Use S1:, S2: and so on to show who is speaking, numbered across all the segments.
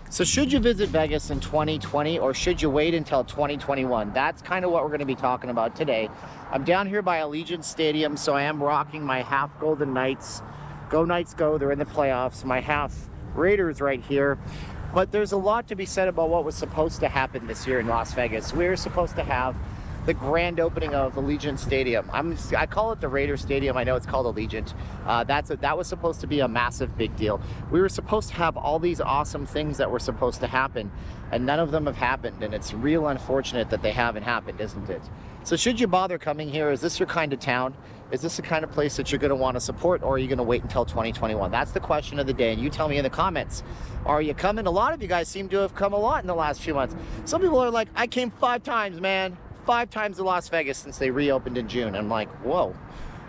S1: So should you visit Vegas in 2020 or should you wait until 2021? That's kind of what we're going to be talking about today. I'm down here by Allegiant Stadium, so I am rocking my half Golden Knights. Go Knights go, they're in the playoffs. My half Raiders right here. But there's a lot to be said about what was supposed to happen this year in Las Vegas. We were supposed to have the grand opening of Allegiant Stadium. I call it the Raider Stadium. I know it's called Allegiant. That was supposed to be a massive big deal. We were supposed to have all these awesome things that were supposed to happen, and none of them have happened, and it's real unfortunate that they haven't happened, isn't it? So should you bother coming here? Is this your kind of town? Is this the kind of place that you're going to want to support, or are you going to wait until 2021? That's the question of the day, and you tell me in the comments. Are you coming? A lot of you guys seem to have come a lot in the last few months. Some people are like, I came 5 times, man. 5 times to Las Vegas since they reopened in June. I'm like, whoa,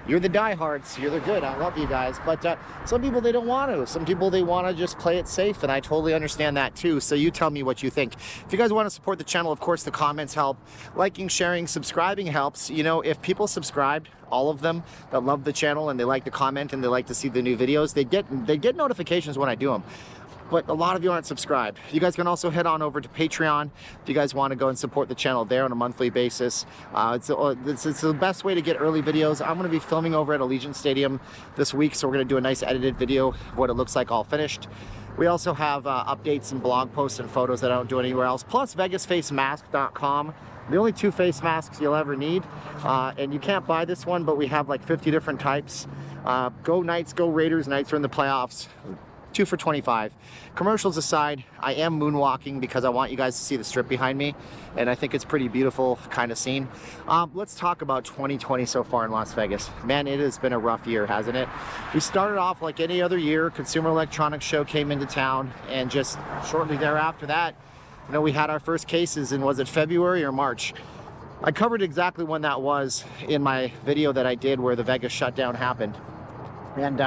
S1: you're the diehards. You're the good. I love you guys. But some people, they don't want to. Some people, they want to just play it safe, and I totally understand that too. So you tell me what you think. If you guys want to support the channel, of course, the comments help. Liking, sharing, subscribing helps. You know, if people subscribed, all of them that love the channel and they like to comment and they like to see the new videos, they get notifications when I do them. But a lot of you aren't subscribed. You guys can also head on over to Patreon if you guys want to go and support the channel there on a monthly basis. It's the best way to get early videos. I'm going to be filming over at Allegiant Stadium this week, so we're going to do a nice edited video of what it looks like all finished. We also have updates and blog posts and photos that I don't do anywhere else, plus VegasFaceMask.com. The only 2 face masks you'll ever need, and you can't buy this one, but we have like 50 different types. Go Knights, go Raiders. Knights are in the playoffs. 2 for $25. Commercials aside, I am moonwalking because I want you guys to see the strip behind me, and I think it's pretty beautiful kind of scene. Let's talk about 2020 so far in Las Vegas. Man, it has been a rough year, hasn't it? We started off like any other year. Consumer Electronics Show came into town, and just shortly thereafter that, you know, we had our first cases in, was it February or March? I covered exactly when that was in my video that I did where the Vegas shutdown happened. And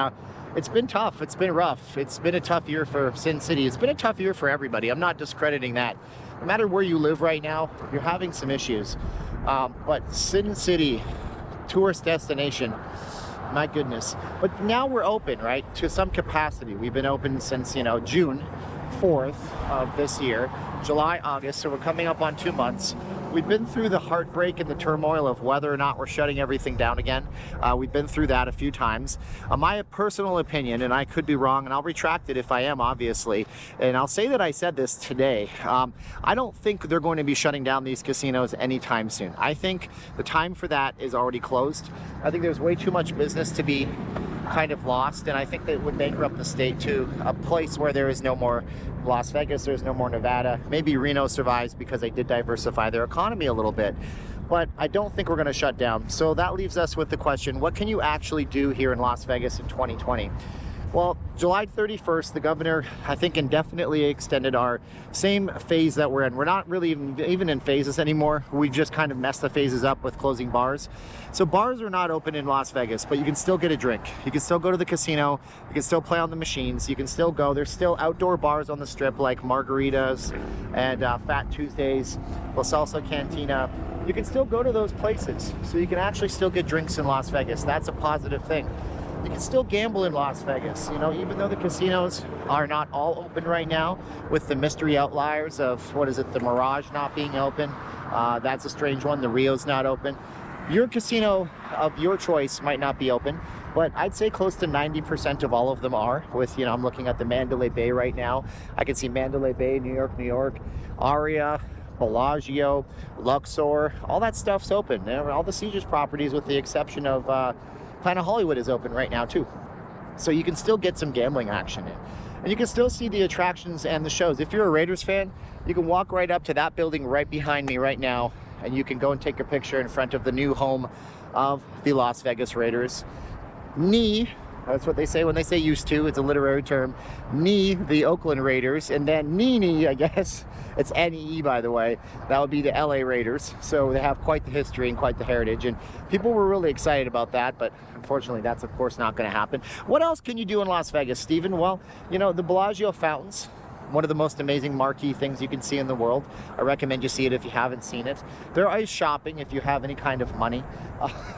S1: it's been tough. It's been rough. It's been a tough year for Sin City. It's been a tough year for everybody. I'm not discrediting that. No matter where you live right now, you're having some issues. But Sin City, tourist destination, my goodness. But now we're open, right, to some capacity. We've been open since, you know, June 4th of this year, July, August, so we're coming up on 2 months. We've been through the heartbreak and the turmoil of whether or not we're shutting everything down again. We've been through that a few times. My personal opinion, and I could be wrong, and I'll retract it if I am, obviously, and I'll say that I said this today. I don't think they're going to be shutting down these casinos anytime soon. I think the time for that is already closed. I think there's way too much business to be kind of lost, and I think that would bankrupt the state to a place where there is no more Las Vegas, there's no more Nevada. Maybe Reno survives because they did diversify their economy a little bit, but I don't think we're going to shut down. So that leaves us with the question, what can you actually do here in Las Vegas in 2020? Well, July 31st, the governor, I think, indefinitely extended our same phase that we're in. We're not really even in phases anymore. We've just kind of messed the phases up with closing bars. So bars are not open in Las Vegas, but you can still get a drink. You can still go to the casino. You can still play on the machines. You can still go. There's still outdoor bars on the strip like Margaritas and Fat Tuesdays, La Salsa Cantina. You can still go to those places. So you can actually still get drinks in Las Vegas. That's a positive thing. You can still gamble in Las Vegas, you know, even though the casinos are not all open right now, with the mystery outliers of, what is it, the Mirage not being open. That's a strange one. The Rio's not open. Your casino of your choice might not be open, but I'd say close to 90% of all of them are. With, you know, I'm looking at the Mandalay Bay right now. I can see Mandalay Bay, New York, Aria, Bellagio, Luxor, all that stuff's open. All the Caesars properties, with the exception of Planet Hollywood, is open right now too. So you can still get some gambling action in. And you can still see the attractions and the shows. If you're a Raiders fan, you can walk right up to that building right behind me right now, and you can go and take a picture in front of the new home of the Las Vegas Raiders. That's what they say when they say used to. It's a literary term. The Oakland Raiders. And then I guess. It's NEE, by the way. That would be the LA Raiders. So they have quite the history and quite the heritage. And people were really excited about that. But unfortunately, that's, of course, not going to happen. What else can you do in Las Vegas, Steven? Well, you know, the Bellagio Fountains. One of the most amazing marquee things you can see in the world. I recommend you see it if you haven't seen it. There is shopping if you have any kind of money.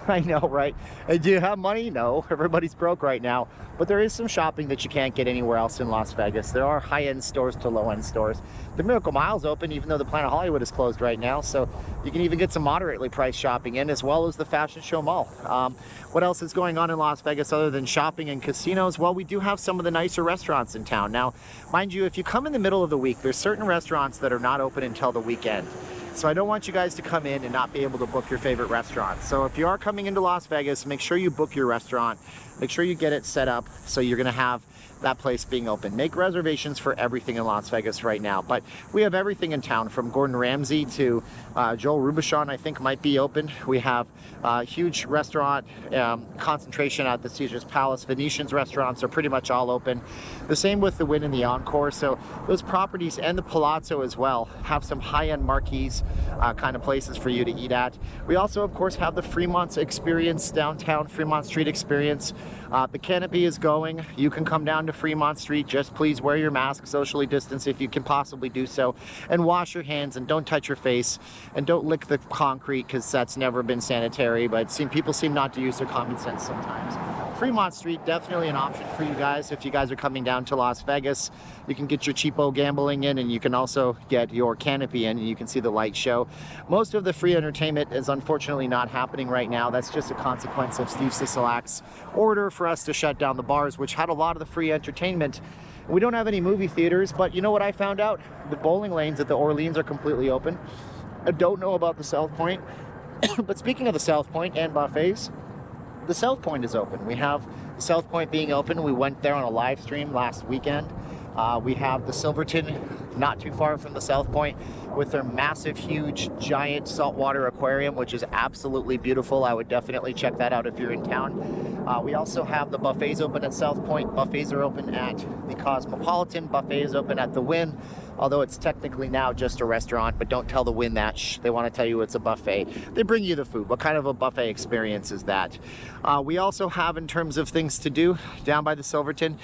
S1: I know, right? Do you have money? No, everybody's broke right now. But there is some shopping that you can't get anywhere else in Las Vegas. There are high-end stores to low-end stores. The Miracle Mile's open, even though the Planet Hollywood is closed right now. So you can even get some moderately priced shopping in, as well as the Fashion Show Mall. What else is going on in Las Vegas other than shopping and casinos? Well, we do have some of the nicer restaurants in town. Now, mind you, if you come in the middle of the week, there's certain restaurants that are not open until the weekend. So I don't want you guys to come in and not be able to book your favorite restaurant. So if you are coming into Las Vegas, make sure you book your restaurant. Make sure you get it set up so you're gonna have that place being open. Make reservations for everything in Las Vegas right now. But we have everything in town, from Gordon Ramsay to Joel Robuchon, I think, might be open. We have a huge restaurant concentration at the Caesars Palace. Venetian's restaurants are pretty much all open. The same with the Wynn and the Encore. So those properties, and the Palazzo as well, have some high-end marquees kind of places for you to eat at. We also, of course, have the Fremont Experience downtown, Fremont Street Experience. The Canopy is going. You can come down to Fremont Street. Just please wear your mask, socially distance if you can possibly do so, and wash your hands, and don't touch your face, and don't lick the concrete, because that's never been sanitary. But people seem not to use their common sense sometimes. Fremont Street, definitely an option for you guys if you guys are coming down to Las Vegas. You can get your cheapo gambling in, and you can also get your Canopy in, and you can see the light show. Most of the free entertainment is unfortunately not happening right now. That's just a consequence of Steve Sisolak's order for us to shut down the bars, which had a lot of the free entertainment. We don't have any movie theaters, but you know what I found out? The bowling lanes at the Orleans are completely open. I don't know about the South Point, but speaking of the South Point and buffets, the South Point is open. We have the South Point being open. We went there on a live stream last weekend. We have the Silverton, not too far from the South Point, with their massive, huge, giant saltwater aquarium, which is absolutely beautiful. I would definitely check that out if you're in town. We also have the buffets open at South Point. Buffets are open at the Cosmopolitan. Buffet is open at the Wynn, although it's technically now just a restaurant, but don't tell the Wynn that. Shh, they want to tell you it's a buffet. They bring you the food. What kind of a buffet experience is that? We also have, in terms of things to do, down by the Silverton,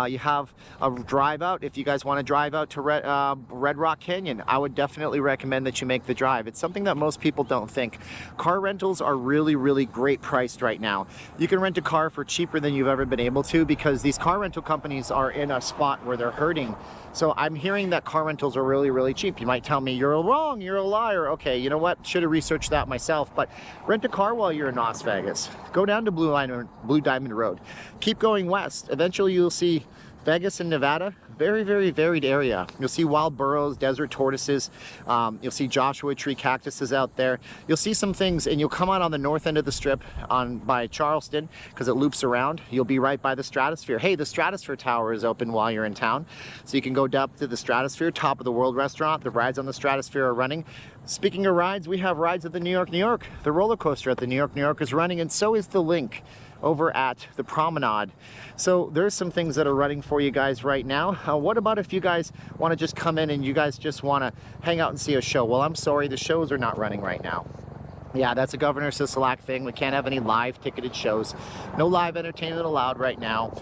S1: you have a drive out. If you guys want to drive out to Red Rock Canyon, I would definitely recommend that you make the drive. It's something that most people don't think. Car rentals are really, really great priced right now. You can rent a car for cheaper than you've ever been able to, because these car rental companies are in a spot where they're hurting. So I'm hearing that car rentals are really, really cheap. You might tell me you're wrong, you're a liar. Okay, you know what? Should have researched that myself. But rent a car while you're in Las Vegas. Go down to Blue Diamond Road. Keep going west. Eventually you'll see Vegas and Nevada. Very, very varied area. You'll see wild burros, desert tortoises. You'll see Joshua tree cactuses out there. You'll see some things, and you'll come out on the north end of the strip by Charleston, because it loops around. You'll be right by the Stratosphere. Hey, the Stratosphere Tower is open while you're in town, so you can go up to the Stratosphere, top of the world restaurant. The rides on the Stratosphere are running. Speaking of rides, we have rides at the New York, New York. The roller coaster at the New York is running, and so is the Link over at the Promenade. So there's some things that are running for you guys right now. What about if you guys want to just come in and you guys just want to hang out and see a show? Well, I'm sorry, the shows are not running right now. Yeah, that's a Governor Sisolak thing. We can't have any live ticketed shows. No live entertainment allowed right now.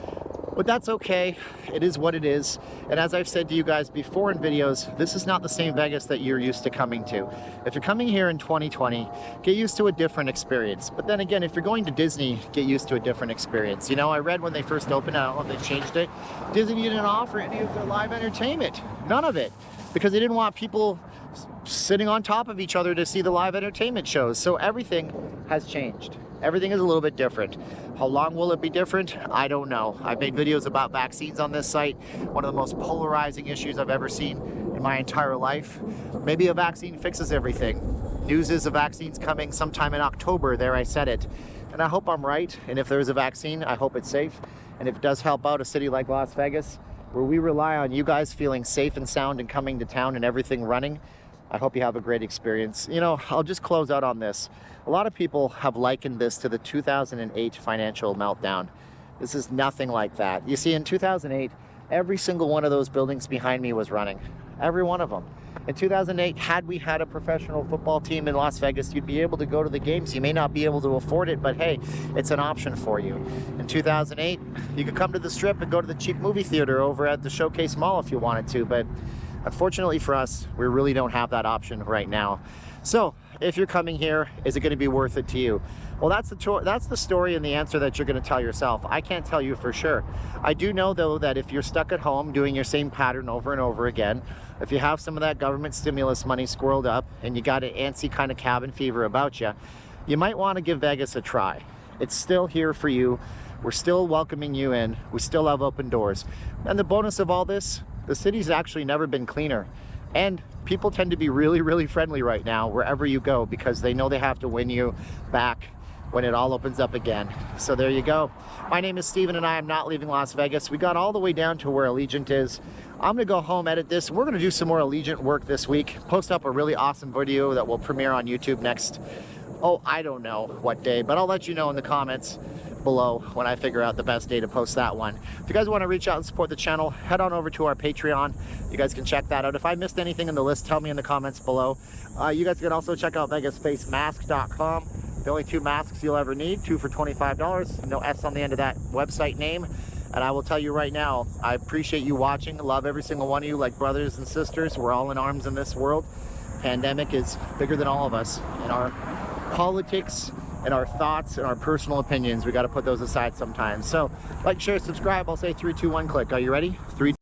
S1: But that's okay. It is what it is. And as I've said to you guys before in videos, this is not the same Vegas that you're used to coming to. If you're coming here in 2020, get used to a different experience. But then again, if you're going to Disney, get used to a different experience. You know, I read when they first opened, I don't know if they changed it, Disney didn't offer any of their live entertainment. None of it. Because they didn't want people sitting on top of each other to see the live entertainment shows. So everything has changed. Everything is a little bit different. How long will it be different? I don't know. I've made videos about vaccines on this site. One of the most polarizing issues I've ever seen in my entire life. Maybe a vaccine fixes everything. News is a vaccine's coming sometime in October. There, I said it. And I hope I'm right. And if there's a vaccine, I hope it's safe. And if it does help out a city like Las Vegas, where we rely on you guys feeling safe and sound and coming to town and everything running, I hope you have a great experience. You know, I'll just close out on this. A lot of people have likened this to the 2008 financial meltdown. This is nothing like that. You see, in 2008, every single one of those buildings behind me was running. Every one of them. In 2008, had we had a professional football team in Las Vegas, you'd be able to go to the games. You may not be able to afford it, but hey, it's an option for you. In 2008, you could come to the Strip and go to the cheap movie theater over at the Showcase Mall if you wanted to, but unfortunately for us, we really don't have that option right now. So if you're coming here, is it going to be worth it to you? Well, that's the story and the answer that you're going to tell yourself. I can't tell you for sure. I do know, though, that if you're stuck at home doing your same pattern over and over again, if you have some of that government stimulus money squirreled up and you got an antsy kind of cabin fever about you, you might want to give Vegas a try. It's still here for you. We're still welcoming you in. We still have open doors. And the bonus of all this, the city's actually never been cleaner. And people tend to be really, really friendly right now wherever you go because they know they have to win you back when it all opens up again. So there you go. My name is Steven and I am not leaving Las Vegas. We got all the way down to where Allegiant is. I'm gonna go home, edit this. We're gonna do some more Allegiant work this week. Post up a really awesome video that will premiere on YouTube next, I don't know what day, but I'll let you know in the comments below when I figure out the best day to post that one. If you guys want to reach out and support the channel, head on over to our Patreon. You guys can check that out. If I missed anything in the list, tell me in the comments below. You guys can also check out vegasfacemask.com. The only 2 masks you'll ever need, 2 for $25. No S on the end of that website name. And I will tell you right now, I appreciate you watching. Love every single one of you like brothers and sisters. We're all in arms in this world. Pandemic is bigger than all of us. And our politics and our thoughts and our personal opinions, we got to put those aside sometimes. So like, share, subscribe. I'll say 3, 2, 1, click. Are you ready? 3,